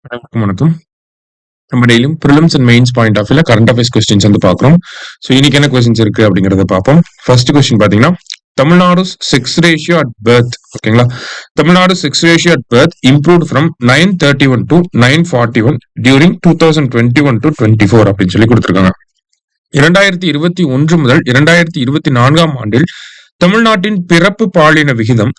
அனைவருக்கும் வணக்கம். நம்ம டெய்லியும் prelims and mains point of வியூல கரண்ட் அஃபேர்ஸ் கொஸ்டின்ஸ் வந்து பார்க்குறோம். ஸோ இன்னைக்கு என்ன கொஸ்டின்ஸ் இருக்கு அப்படிங்கறத பார்ப்போம். ஃபர்ஸ்ட் கொஸ்டின் பாத்தீங்கன்னா, Tamil Nadu sex ratio at birth. ஓகேங்களா, Tamil Nadu sex ratio at birth improved from 931 to 941 during 2021 to 24 அப்படின்னு சொல்லி கொடுத்திருக்காங்க. 2021 முதல் 2024 ஆண்டில் தமிழ்நாட்டின் பிறப்பு பாலின விகிதம்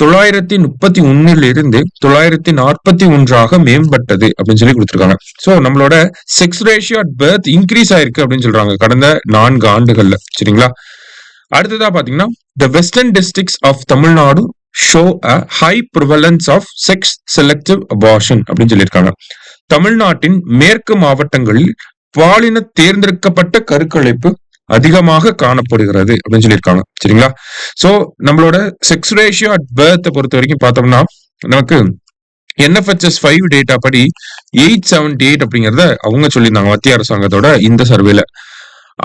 931 941 மேம்பட்டது அப்படின்னு சொல்லி கொடுத்திருக்காங்க. சோ நம்மளோட sex ratio at birth increase ஆயிருக்கு அப்படின்னு சொல்றாங்க கடந்த 4 ஆண்டுகள்ல. சரிங்களா, அடுத்ததா பாத்தீங்கன்னா, the western districts of Tamil Nadu show a high prevalence of sex selective abortion அப்படின்னு சொல்லியிருக்காங்க. தமிழ்நாட்டின் மேற்கு மாவட்டங்களில் பாலின தேர்ந்தெடுக்கப்பட்ட கருக்கலைப்பு அதிகமாக காணப்படுகிறது அப்படின்னு சொல்லியிருக்காங்க. சரிங்களா, சோ நம்மளோட செக்ஸ் ரேஷியோ அட் பர்த் பொறுத்த வரைக்கும் பார்த்தோம்னா, நமக்கு NFHS 5 டேட்டா படி 878 அப்படிங்கறத அவங்க சொல்லியிருந்தாங்க மத்திய அரசாங்கத்தோட இந்த சர்வேல.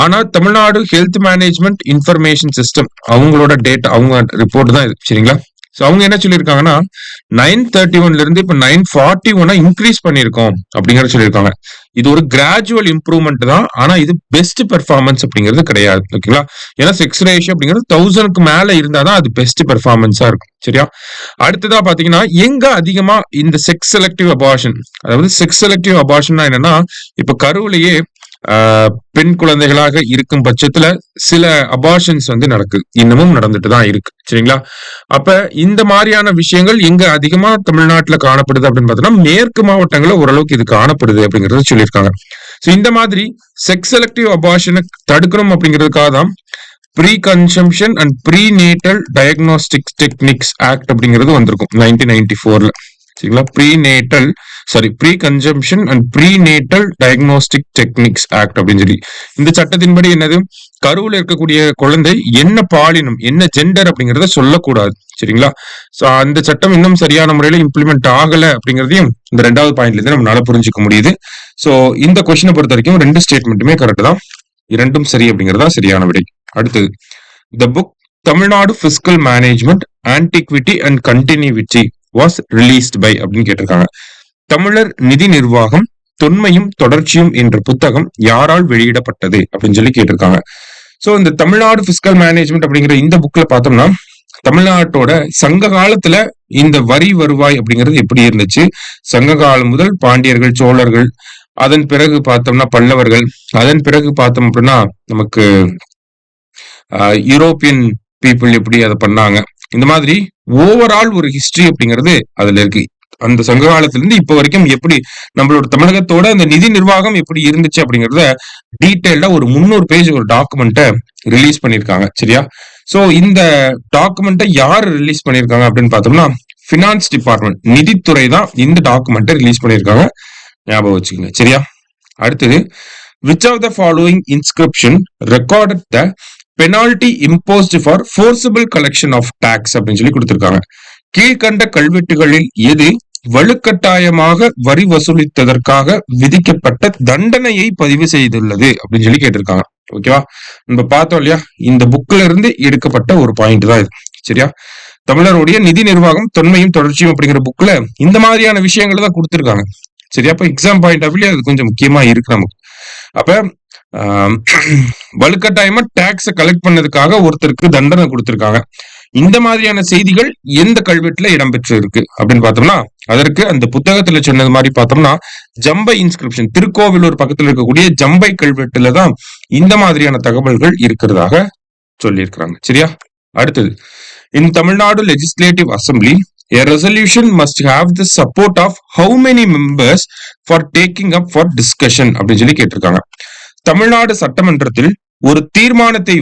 ஆனா Tamil Nadu health management information system அவங்களோட டேட்டா, அவங்க ரிப்போர்ட் தான் இது. சரிங்களா, சோ அவங்க என்ன சொல்லியிருக்காங்கன்னா, 931 இருந்து இப்ப 941 இன்க்ரீஸ் பண்ணிருக்கோம் அப்படிங்கறத சொல்லியிருக்காங்க. இது ஒரு கிராஜுவல் இம்ப்ரூவ்மெண்ட் தான், ஆனா இது பெஸ்ட் பெர்ஃபார்மன்ஸ் அப்படிங்கிறது கிடையாது. ஓகேங்களா, ஏன்னா செக்ஸ் ரேஷியோ அப்படிங்கிறது 1000க்கு மேல இருந்தாதான் அது பெஸ்ட் பெர்ஃபார்மன்ஸா இருக்கும். சரியா, அடுத்ததா பாத்தீங்கன்னா, எங்க அதிகமா இந்த செக்ஸ் செலக்டிவ் அபார்ஷன், அதாவது செக்ஸ் செலக்டிவ் அபார்ஷன்னா என்னன்னா, இப்ப கருவிலேயே பெண் குழந்தைகளாக இருக்கும் பட்சத்துல சில அபார்ஷன்ஸ் வந்து நடக்குது, இன்னமும் நடந்துட்டு தான் இருக்கு. சரிங்களா, அப்ப இந்த மாதிரியான விஷயங்கள் எங்க அதிகமா தமிழ்நாட்டுல காணப்படுது அப்படின்னு பார்த்தோம்னா, மேற்கு மாவட்டங்கள்ல ஓரளவுக்கு இது காணப்படுது அப்படிங்கறத சொல்லியிருக்காங்க. சோ இந்த மாதிரி செக்ஸ் செலக்டிவ் அபார்ஷனை தடுக்கணும் அப்படிங்கிறதுக்காக தான் pre conception and pre natal diagnostic techniques act அப்படிங்கிறது வந்திருக்கும் 1994ல. சரிங்களா, pre conception and pre natal diagnostic techniques act அப்படின்னு சொல்லி இந்த சட்டத்தின்படி என்னது, கருவுல இருக்கக்கூடிய குழந்தை என்ன பாலினம், என்ன ஜெண்டர் அப்படிங்கறத சொல்லக்கூடாது. சரிங்களா, சோ அந்த சட்டம் இன்னும் சரியான முறையில இம்ப்ளிமெண்ட் ஆகல அப்படிங்கறதையும் இந்த 2வது பாயிண்ட்ல இருந்து நம்மளால புரிஞ்சுக்க முடியுது. சோ இந்த கொஸ்டினை பொறுத்த வரைக்கும் 2 ஸ்டேட்மெண்ட்டுமே கரெக்ட் தான், 2ம் சரி அப்படிங்கறதா சரியான விடை. அடுத்தது, the book Tamil Nadu fiscal management antiquity and continuity was released by அப்படின்னு கேட்டிருக்காங்க. தமிழர் நிதி நிர்வாகம் தொன்மையும் தொடர்ச்சியும் என்ற புத்தகம் யாரால் வெளியிடப்பட்டது அப்படின்னு சொல்லி கேட்டிருக்காங்க. சோ இந்த தமிழ்நாடு பிஸ்கல் மேனேஜ்மெண்ட் அப்படிங்கிற இந்த புக்ல பார்த்தோம்னா, தமிழ்நாட்டோட சங்க காலத்துல இந்த வரி வருவாய் அப்படிங்கிறது எப்படி இருந்துச்சு, சங்க காலம் முதல் பாண்டியர்கள், சோழர்கள், அதன் பிறகு பார்த்தோம்னா பல்லவர்கள், அதன் பிறகு பார்த்தோம் அப்படின்னா நமக்கு யூரோப்பியன் பீப்புள் எப்படி அதை பண்ணாங்க, இந்த மாதிரி ஓவரால் ஒரு ஹிஸ்டரி அப்படிங்கிறது அதுல இருக்கு. அந்த சங்க காலத்துல இருந்து இப்ப வரைக்கும் எப்படி நம்மளோட தமிழகத்தோட அந்த நிதி நிர்வாகம் எப்படி இருந்துச்சு அப்படிங்கறத டீடைல்டா ஒரு 300 பேஜ் ஒரு டாக்குமெண்ட்டை ரிலீஸ் பண்ணிருக்காங்க. சரியா, சோ இந்த டாக்குமெண்ட்டை யார் ரிலீஸ் பண்ணிருக்காங்க அப்படின்னு பார்த்தோம்னா, பினான்ஸ் டிபார்ட்மெண்ட், நிதித்துறை தான் இந்த டாக்குமெண்ட்டை ரிலீஸ் பண்ணிருக்காங்க, ஞாபகம் வச்சுக்கோங்க. சரியா, அடுத்தது, which of the following inscription recorded the penalty imposed for forcible collection of tax அப்படின்னு சொல்லி கொடுத்திருக்காங்க. கீழ்கண்ட கல்வெட்டுகளில் எது வலுக்கட்டாயமாக வரி வசூலித்ததற்காக விதிக்கப்பட்ட தண்டனையை பதிவு செய்துள்ளது அப்படின்னு சொல்லி கேட்டிருக்காங்க. ஓகேவா, நம்ம பார்த்தோம் இல்லையா, இந்த புக்ல இருந்து எடுக்கப்பட்ட ஒரு பாயிண்ட் தான் இது. சரியா, தமிழருடைய நிதி நிர்வாகம் தொன்மையும் தொடர்ச்சியும் அப்படிங்கிற புக்ல இந்த மாதிரியான விஷயங்களை தான் கொடுத்திருக்காங்க. சரியா, அப்ப எக்ஸாம் பாயிண்ட் ஆஃப் வியூ அது கொஞ்சம் முக்கியமா இருக்கு நமக்கு. அப்ப வலுக்கட்டாயமா டாக்ஸ கலெக்ட் பண்ணதுக்காக ஒருத்தருக்கு தண்டனை கொடுத்திருக்காங்க. இந்த மாதிரியான செய்திகள் எந்த கல்வெட்டுல இடம்பெற்று இருக்கு அப்படின்னு பார்த்தோம்னா, அதற்கு அந்த புத்தகத்துல சொன்னது மாதிரி பார்த்தோம்னா ஜம்பை இன்ஸ்கிரிப்ஷன், திருக்கோவிலூர் பக்கத்துல இருக்கக்கூடிய ஜம்பை கல்வெட்டுல தான் இந்த மாதிரியான தகவல்கள் இருக்கிறதாக சொல்லியிருக்கிறாங்க. சரியா, அடுத்தது, in Tamil Nadu legislative assembly a resolution must have the support of how many members for taking up for discussion அப்படின்னு சொல்லி கேட்டிருக்காங்க. தமிழ்நாடு சட்டமன்றத்தில் ஒரு தீர்மானத்தை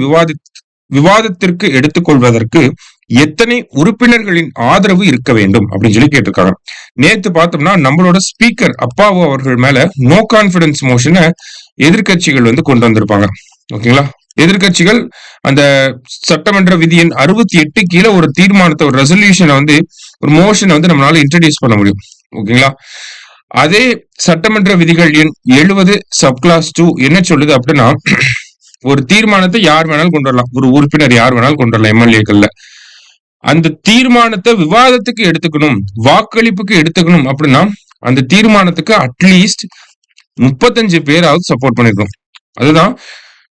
விவாதத்திற்கு எடுத்துக்கொள்வதற்கு எத்தனை உறுப்பினர்களின் ஆதரவு இருக்க வேண்டும் அப்படின்னு சொல்லி கேட்டிருக்காங்க. நேத்து பார்த்தோம்னா நம்மளோட ஸ்பீக்கர் அப்பாவு அவர்கள் மேல நோ கான்பிடன்ஸ் மோஷனை எதிர்கட்சிகள் வந்து கொண்டு வந்திருப்பாங்க. ஓகேங்களா, எதிர்கட்சிகள் அந்த சட்டமன்ற விதியின் 68 கீழே ஒரு தீர்மானத்தை, ஒரு ரெசல்யூஷனை வந்து, ஒரு மோஷனை வந்து நம்மளால இன்ட்ரடியூஸ் பண்ண முடியும். ஓகேங்களா, அதே சட்டமன்ற விதிகள் எண் 70 சப்கிளாஸ் 2 என்ன சொல்லுது அப்படின்னா, ஒரு தீர்மானத்தை யார் வேணாலும் கொண்டு வரலாம், ஒரு உறுப்பினர் யார் வேணாலும் கொண்டு வரலாம் எம்எல்ஏக்கள்ல. அந்த தீர்மானத்தை விவாதத்துக்கு எடுத்துக்கணும், வாக்களிப்புக்கு எடுத்துக்கணும் அப்படின்னா அந்த தீர்மானத்துக்கு அட்லீஸ்ட் 35 பேராவது சப்போர்ட் பண்ணிருக்கணும். அதுதான்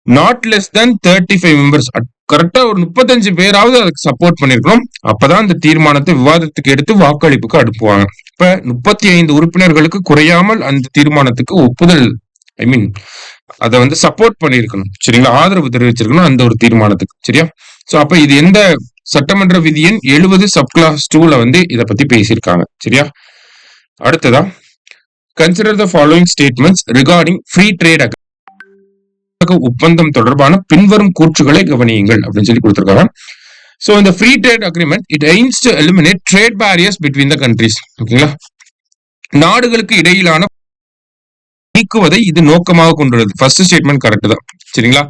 நாட் லெஸ் தென் 35 மெம்பர்ஸ். கரெக்டா ஒரு 35 பேராவது அதுக்கு சப்போர்ட் பண்ணிருக்கணும். அப்பதான் அந்த தீர்மானத்தை விவாதத்துக்கு எடுத்து வாக்களிப்புக்கு அனுப்புவாங்க. இப்ப 35 உறுப்பினர்களுக்கு குறையாமல் அந்த தீர்மானத்துக்கு ஒப்புதல், ஐ மீன் அதை வந்து சப்போர்ட் பண்ணிருக்கணும். சரிங்களா, ஆதரவு தெரிவிச்சிருக்கணும் அந்த ஒரு தீர்மானத்துக்கு. சரியா? சோ அப்ப இது எந்த சட்டமன்ற விதியின் 70 சப்கிளாஸ் 2ல வந்து இதை பத்தி பேசியிருக்காங்க. சரியா? அடுத்ததா consider the following statements regarding free trade ஒப்பந்தம் தொடர்பான பின்வரும் கூற்றுகளை கவனியுங்கள் அப்படின்னு சொல்லி கொடுத்திருக்காங்க. சோ இந்த free trade agreement it AIIMS to eliminate trade barriers between the countries. ஓகேங்களா, நாடுகளுக்கு இடையிலான நீக்குவதை இது நோக்கமாக கொண்டுள்ளது. ஃபர்ஸ்ட் ஸ்டேட்மெண்ட் கரெக்ட் தான். சரிங்களா?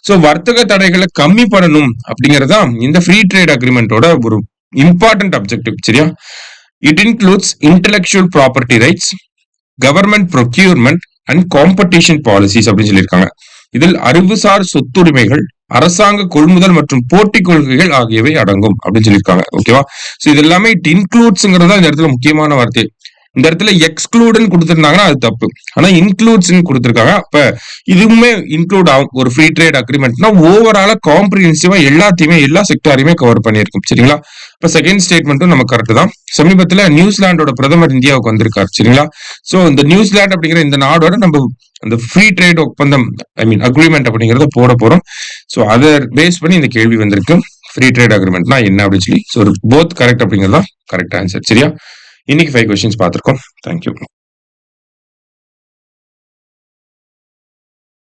சோ வர்த்தக தடைகளை கம்மி பண்ணணும் அப்படிங்கறதா இந்த ஃப்ரீ ட்ரேட் அக்ரிமெண்டோட ஒரு இம்பார்ட்டன்ட் அப்ஜெக்டிவ். சரியா? It includes intellectual property rights, government procurement and competition policies அப்படின்னு சொல்லியிருக்காங்க. இதில் அறிவுசார் சொத்துரிமைகள், அரசாங்க கொள்முதல் மற்றும் போட்டி கொள்கைகள் ஆகியவை அடங்கும் அப்படின்னு சொல்லியிருக்காங்க. ஓகேவா? சோ இது எல்லாமே இட் இன்க்ளூட்ஸ்ங்கிறதா இந்த இடத்துல முக்கியமான வார்த்தை. இந்த இடத்துல எக்ஸ்க்ளூடுன்னு கொடுத்திருந்தாங்கன்னா அது தப்பு, ஆனா இன்க்ளூட்ஸ் கொடுத்திருக்காங்க. அப்ப இதுவுமே இன்க்ளூட் ஆகும். ஒரு ஃப்ரீ ட்ரேட் அக்ரிமெண்ட்னா ஓவராலா காம்ப்ரிஹென்சிவா எல்லாத்தையுமே எல்லா செக்டாரையுமே கவர் பண்ணியிருக்கும். சரிங்களா? இப்ப செகண்ட் ஸ்டேட்மெண்ட்டும் நம்ம கரெக்ட் தான். சமீபத்துல நியூசிலாண்டோட பிரதமர் இந்தியாவுக்கு வந்திருக்காரு. சரிங்களா? சோ இந்த நியூசிலாந்து அப்படிங்கிற இந்த நாடோட நம்ம அந்த ஃப்ரீ ட்ரேட் ஒப்பந்தம், ஐ மீன் அக்ரிமெண்ட் அப்படிங்கறத போட போறோம். சோ அதை பேஸ் பண்ணி இந்த கேள்வி வந்திருக்கு. ஃப்ரீ ட்ரேட் அக்ரிமெண்ட்னா என்ன அப்படின்னு சொல்லி. ஸோ போத் கரெக்ட் அப்படிங்கிறது தான் கரெக்ட் ஆன்சர். சரியா? இன்னைக்கு 5 கொஸ்டின்ஸ் பார்த்திருக்கோம். தேங்க்யூ.